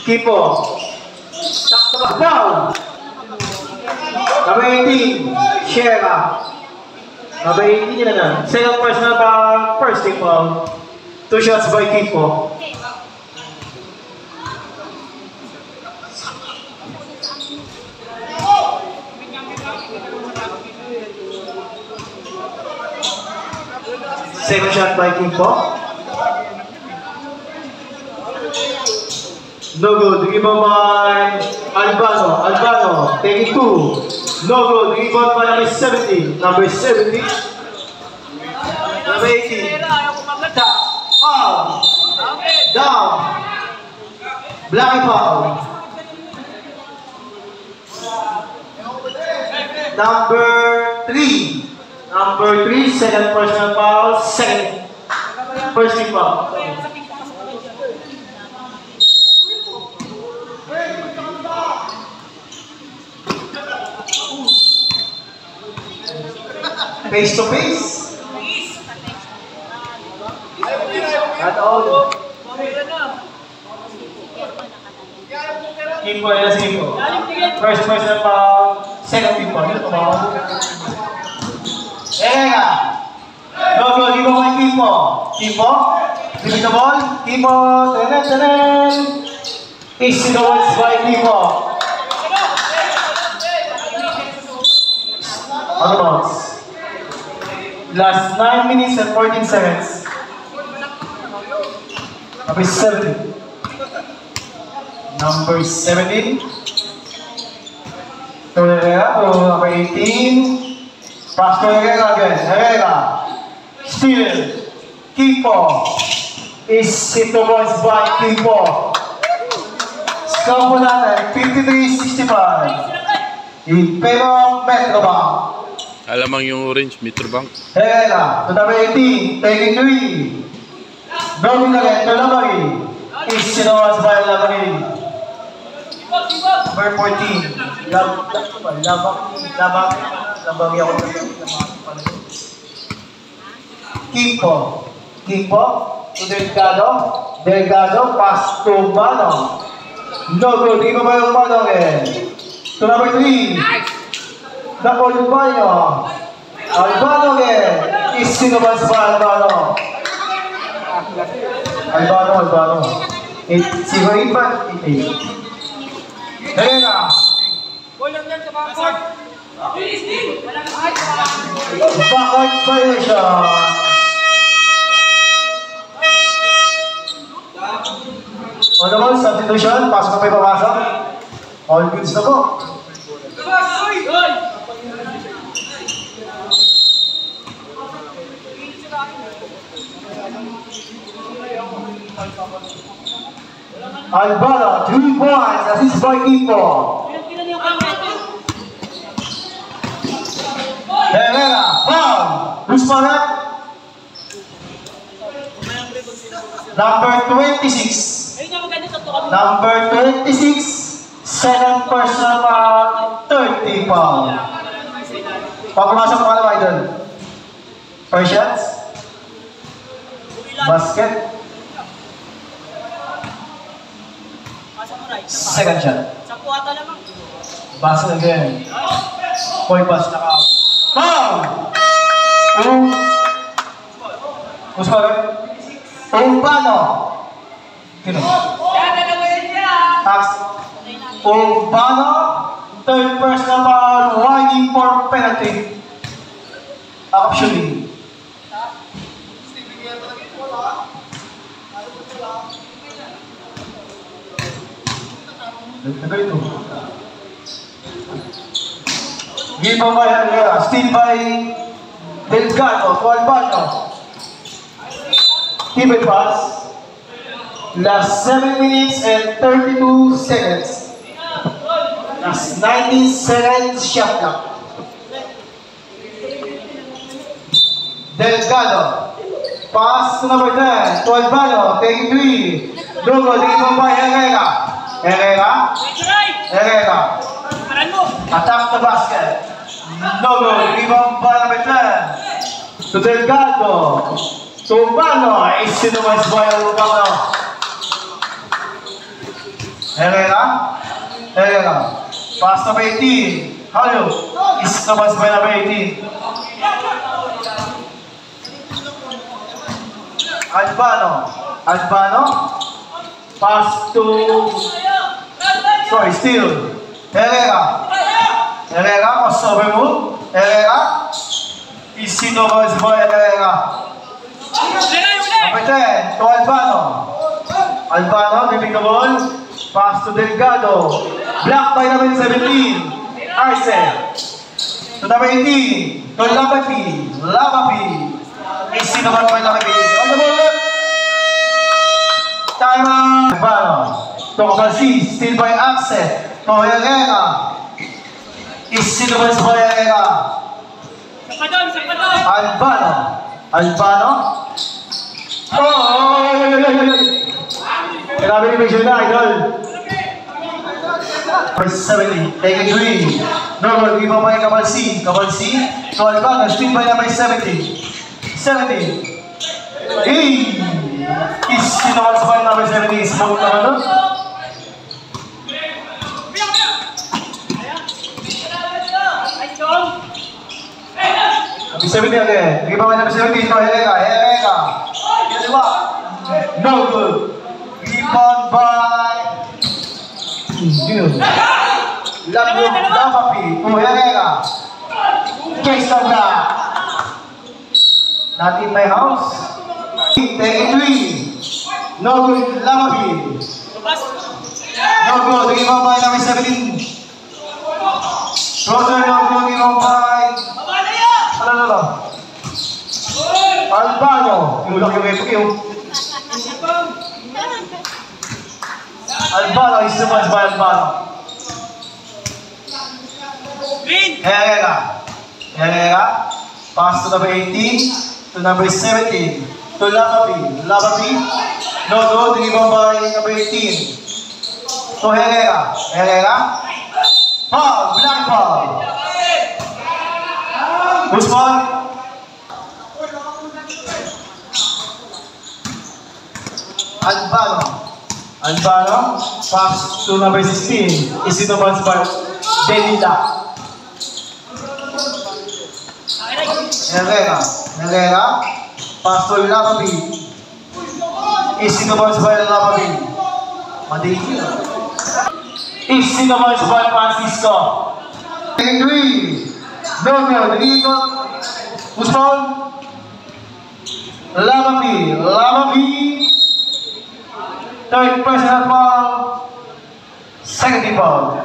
Kipo. Sakto ba? Down. Number 18, Shera. Number 18 nila na. Second personal foul, first team foul. 2 shots by Kipo. Second shot by Kipo. No good. Rebound by Albano. Albano taking 2. No good. Rebound by number 70. Number 70. Number 18. Tap. Foul. Down. Black foul. Number 3. Number 3, second personal foul, second first team foul. Face to face. At all. Kipo, yes, Kipo. First personal foul, second team foul. Erega. No good. Kipo by Kipo. Kipo. Give the ball. Kipo. Tenen. Easy towards by Kipo. On the bounce. Last 9 minutes and 14 seconds. Number 17. Number 17. To number 18. Pass to Herrera again. Herrera. Still. Kipo. Is hit towards by Kipo. Score po natin. 53-65. Pero Metrobank. Alamang yung orange, Metrobank. Herrera. To number 18. Taking 3. Broken again to Lamari. Is hit towards by Lamari. Number 14. Labang ako na Kipo. Kipo. To Delgado. Delgado. Pass to Bano. No good. Di ba ba yung Bano again? To number 3. Napol Bano. Albano again. Is sinubas pa Albano. Albano. Si Hoipan. Herrera. Backward violation. On the ball, substitution. Pasok na pa yung papasok. All goods na po. Albano, 3 points. Assist by Kipo. Herrera, foul. Who's for that? Number 26. Number 26. Second personal foul. 30 foul. Papamasok mo ka na, Idol. First shots. Basket. Second shot. Basket again. Point pass na ka. Foul! Who's for it? Urbano. Urbano. Third personal foul. Winding for penalty. Actually. Ito. Given by Herrera, still by Delgado to Albano. Keep it pass. Last 7 minutes and 32 seconds. Last 19 seconds shot clock. Delgado. Pass to number 10 to Albano. Take 3. Dogo, given by Herrera. Herrera. Attack the basket. No good. Rebound by number 10. To Delgado. To Urbano. Is sinumas by Urbano. Herrera. Pass number 18. Halil. Is naman by number 18. Albano. Pass to... Sorry, still. Herrera, crossover move. Herrera. Is naman by Herrera. Number 10, to Albano, giving the ball. Pass to Delgado. Blocked by number 17. Arce. To number 18. To Lavapi. Easy naman by Lavapi. On the ball left. Time. Albano. To Cabalsi. Still by Arce. To Herrera. Easy naman by Herrera. Albano. Grabe ni Medyo na, idol. First 70, take a three. Normal, give up by Cabalsi. To Albano, still by number 70. 70. Hey! Is naman sa by number 70. Smoke naman doon. Number 70 again. Give up by number 70. To Herrera. No good. Rebound by Lavapi to Herrera. Case on that. Not in my house. Take a three. No good. Lavapi. No good. Rebound by number 17. Roger, no good. Rebound by... Albano. Tulak yung ito yung... Albano is the much by Albano. Herrera. Pass to number 18. To number 17. To Lavapi. No good. Rebound by number 18. To Herrera. Foul. Black foul. Who's foul? Albano, pass to number 16. Is it the ones by Delita? Herrera, pass to Lavapi. Is it the ones by Lavapi? Madiki. Is it the ones by Francisco? Three. No, dito. Who's foul? Lavapi. Third personal foul. Second foul.